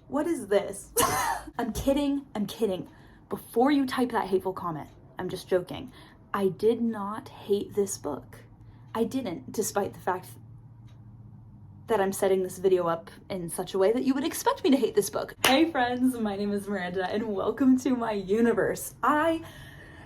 What is this? I'm kidding. Before you type that hateful comment, I'm just joking. I did not hate this book. I didn't, despite the fact that I'm setting this video up in such a way that you would expect me to hate this book. Hey friends, my name is Miranda and welcome to my universe. I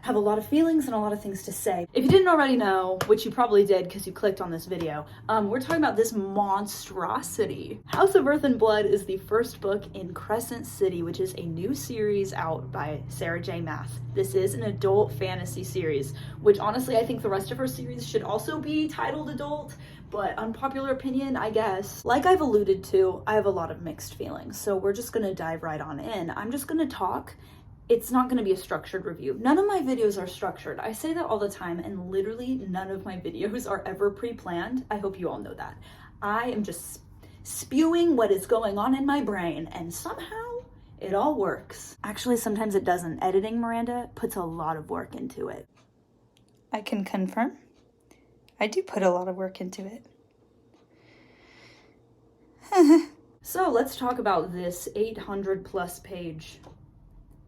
have a lot of feelings and a lot of things to say. If you didn't already know, which you probably did because you clicked on this video, we're talking about this monstrosity. House of Earth and Blood is the first book in Crescent City, which is a new series out by Sarah J Maas. This is an adult fantasy series, which honestly I think the rest of her series should also be titled adult, but unpopular opinion, I guess. Like I've alluded to, I have a lot of mixed feelings, so we're just gonna dive right on in. I'm just gonna talk. It's not going to be a structured review. None of my videos are structured. I say that all the time, and literally none of my videos are ever pre-planned. I hope you all know that. I am just spewing what is going on in my brain, and somehow it all works. Actually, sometimes it doesn't. Editing, Miranda, puts a lot of work into it. I can confirm. I do put a lot of work into it. So let's talk about this 800+ page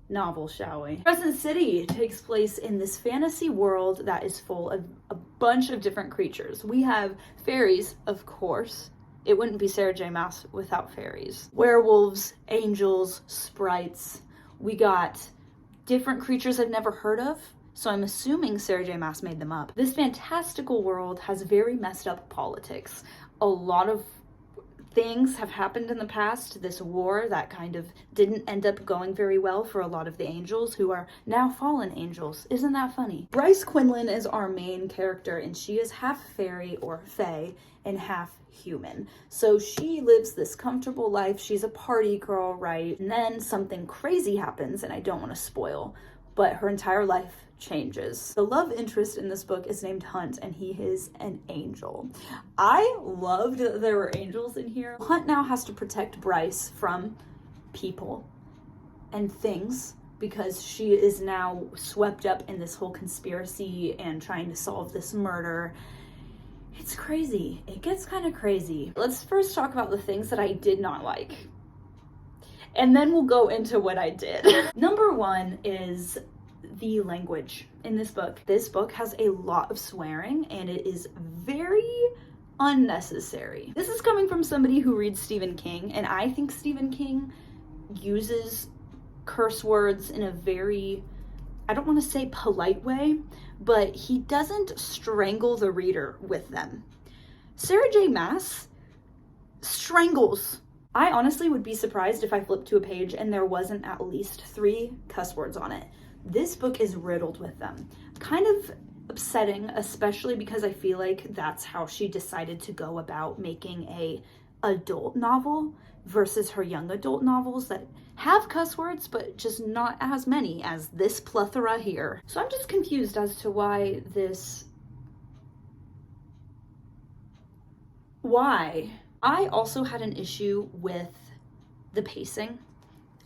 novel, shall we? Crescent City takes place in this fantasy world that is full of a bunch of different creatures. We have fairies, of course. It wouldn't be Sarah J Maas without fairies. Werewolves, angels, sprites. We got different creatures I've never heard of, so I'm assuming Sarah J Maas made them up. This fantastical world has very messed up politics. A lot of things have happened in the past. This war that kind of didn't end up going very well for a lot of the angels who are now fallen angels. Isn't that funny? Bryce Quinlan is our main character, and she is half fairy or fae and half human. So she lives this comfortable life. She's a party girl, right? And then something crazy happens, and I don't want to spoil, but her entire life changes. The love interest in this book is named Hunt, and he is an angel. I loved that there were angels in here. Hunt now has to protect Bryce from people and things because she is now swept up in this whole conspiracy and trying to solve this murder. It's crazy. It gets kind of crazy. Let's first talk about the things that I did not like, and then we'll go into what I did. Number one is the language in this book. This book has a lot of swearing, and it is very unnecessary. This is coming from somebody who reads Stephen King, and I think Stephen King uses curse words in a very, I don't want to say polite way, but he doesn't strangle the reader with them. Sarah J Maas strangles. I honestly would be surprised if I flipped to a page and there wasn't at least 3 cuss words on it. This book is riddled with them. Kind of upsetting, especially because I feel like that's how she decided to go about making a adult novel versus her young adult novels that have cuss words, but just not as many as this plethora here. So I'm just confused as to why. I also had an issue with the pacing.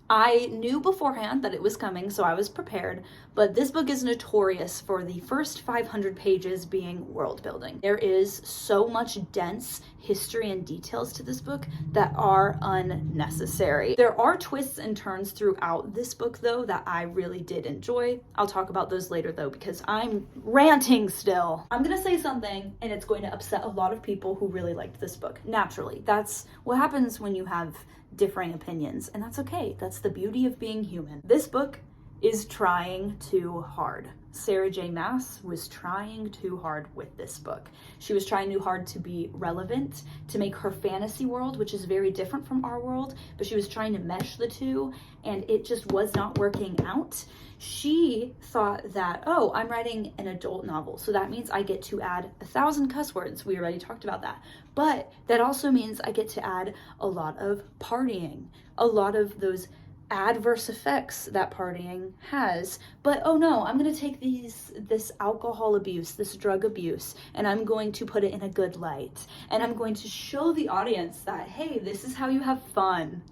I knew beforehand that it was coming, so I was prepared, but this book is notorious for the first 500 pages being world building. There is so much dense history and details to this book that are unnecessary. There are twists and turns throughout this book, though, that I really did enjoy. I'll talk about those later, though, because I'm ranting still. I'm gonna say something, and it's going to upset a lot of people who really liked this book. Naturally, that's what happens when you have differing opinions, and that's okay. That's the beauty of being human. This book is trying too hard. Sarah J Maas was trying too hard with this book. She was trying too hard to be relevant, to make her fantasy world, which is very different from our world, but she was trying to mesh the two, and it just was not working out. She thought that, oh, I'm writing an adult novel, so that means I get to add 1,000 cuss words. We already talked about that. But that also means I get to add a lot of partying, a lot of those adverse effects that partying has. But oh no, I'm gonna take this alcohol abuse, this drug abuse, and I'm going to put it in a good light, and I'm going to show the audience that, hey, this is how you have fun.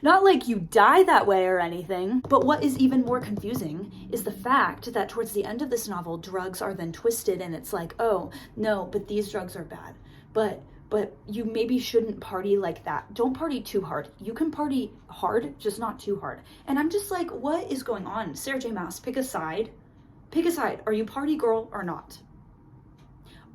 Not like you die that way or anything, but what is even more confusing is the fact that towards the end of this novel, drugs are then twisted and it's like, oh, no, but these drugs are bad. But but you maybe shouldn't party like that. Don't party too hard. You can party hard, just not too hard. And I'm just like, what is going on? Sarah J Maas, pick a side. Pick a side. Are you party girl or not?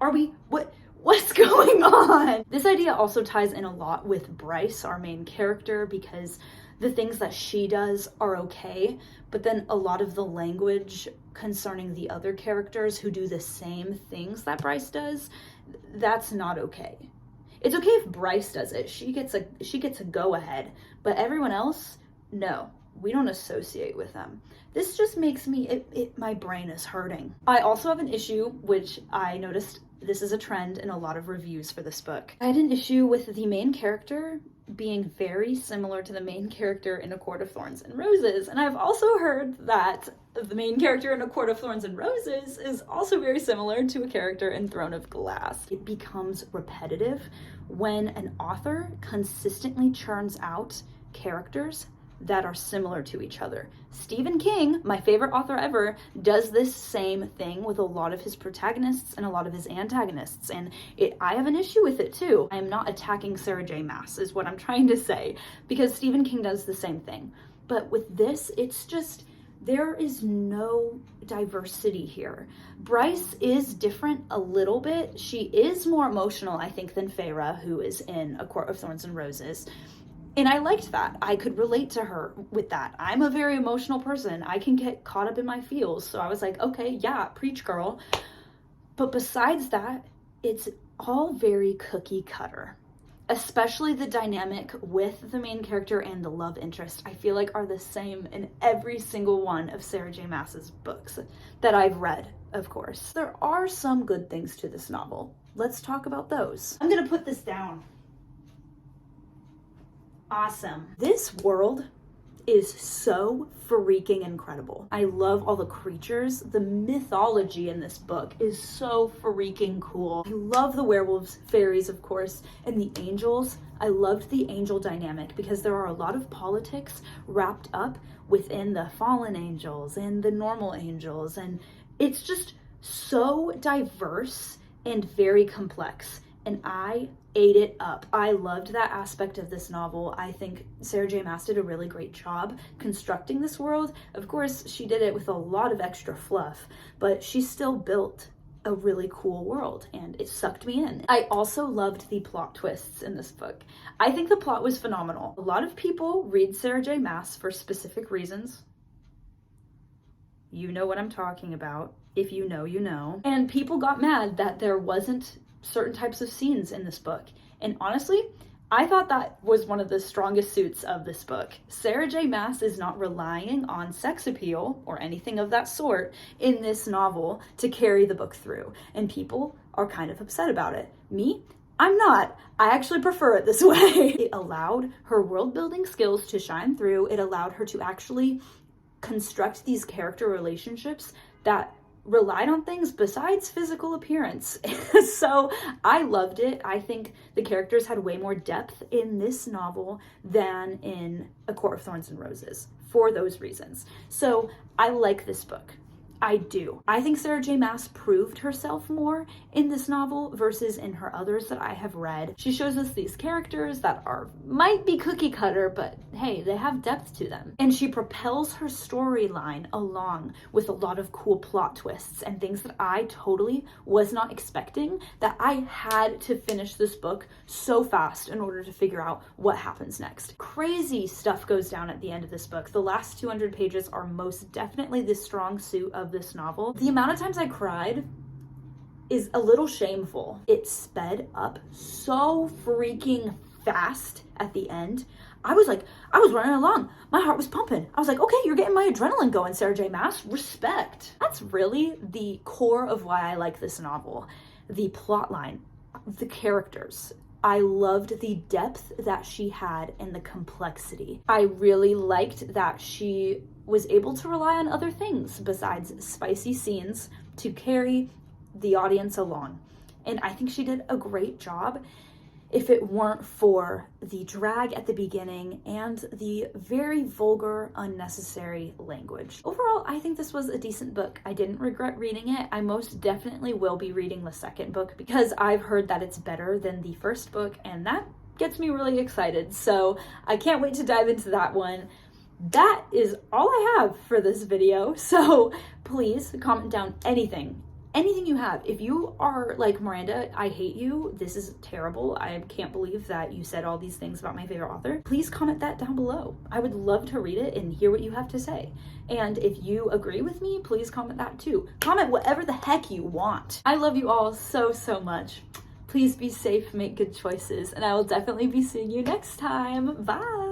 Are we, what's going on? This idea also ties in a lot with Bryce, our main character, because the things that she does are okay, but then a lot of the language concerning the other characters who do the same things that Bryce does, that's not okay. It's okay if Bryce does it. She gets a go ahead, but everyone else, no, we don't associate with them. This just makes me, my brain is hurting. I also have an issue, which I noticed this is a trend in a lot of reviews for this book. I had an issue with the main character being very similar to the main character in A Court of Thorns and Roses. And I've also heard that the main character in A Court of Thorns and Roses is also very similar to a character in Throne of Glass. It becomes repetitive when an author consistently churns out characters that are similar to each other. Stephen King, my favorite author ever, does this same thing with a lot of his protagonists and a lot of his antagonists, and I have an issue with it too. I am not attacking Sarah J Maas, is what I'm trying to say, because Stephen King does the same thing. But with this, it's just, there is no diversity here. Bryce is different a little bit. She is more emotional, I think, than Feyre, who is in A Court of Thorns and Roses. And I liked that. I could relate to her with that. I'm a very emotional person. I can get caught up in my feels. So I was like, okay, yeah, preach, girl. But besides that, it's all very cookie cutter. Especially the dynamic with the main character and the love interest, I feel like are the same in every single one of Sarah J Maas's books that I've read, of course. There are some good things to this novel. Let's talk about those. I'm gonna put this down. Awesome. This world is so freaking incredible. I love all the creatures. The mythology in this book is so freaking cool. I love the werewolves, fairies, of course, and the angels. I loved the angel dynamic because there are a lot of politics wrapped up within the fallen angels and the normal angels, and it's just so diverse and very complex, and I ate it up. I loved that aspect of this novel. I think Sarah J Maas did a really great job constructing this world. Of course, she did it with a lot of extra fluff, but she still built a really cool world, and it sucked me in. I also loved the plot twists in this book. I think the plot was phenomenal. A lot of people read Sarah J Maas for specific reasons. You know what I'm talking about. If you know, you know. And people got mad that there wasn't certain types of scenes in this book. And honestly, I thought that was one of the strongest suits of this book. Sarah J Maas is not relying on sex appeal or anything of that sort in this novel to carry the book through. And people are kind of upset about it. Me? I'm not. I actually prefer it this way. It allowed her world building skills to shine through. It allowed her to actually construct these character relationships that relied on things besides physical appearance. So I loved it. I think the characters had way more depth in this novel than in A Court of Thorns and Roses for those reasons. So I like this book. I do. I think Sarah J Maas proved herself more in this novel versus in her others that I have read. She shows us these characters that might be cookie cutter, but hey, they have depth to them. And she propels her storyline along with a lot of cool plot twists and things that I totally was not expecting, that I had to finish this book so fast in order to figure out what happens next. Crazy stuff goes down at the end of this book. The last 200 pages are most definitely the strong suit of this novel. The amount of times I cried is a little shameful. It sped up so freaking fast at the end. I was running along. My heart was pumping. I was like, okay, you're getting my adrenaline going, Sarah J Maas. Respect. That's really the core of why I like this novel. The plot line, the characters. I loved the depth that she had and the complexity. I really liked that she was able to rely on other things besides spicy scenes to carry the audience along. And I think she did a great job. if it weren't for the drag at the beginning and the very vulgar, unnecessary language. Overall, I think this was a decent book. I didn't regret reading it. I most definitely will be reading the second book because I've heard that it's better than the first book, and that gets me really excited. So I can't wait to dive into that one. That is all I have for this video. So please comment down anything you have. If you are like, Miranda, I hate you, this is terrible, I can't believe that you said all these things about my favorite author, please comment that down below. I would love to read it and hear what you have to say. And if you agree with me, please comment that too. Comment whatever the heck you want. I love you all so much. Please be safe, make good choices, and I will definitely be seeing you next time. Bye.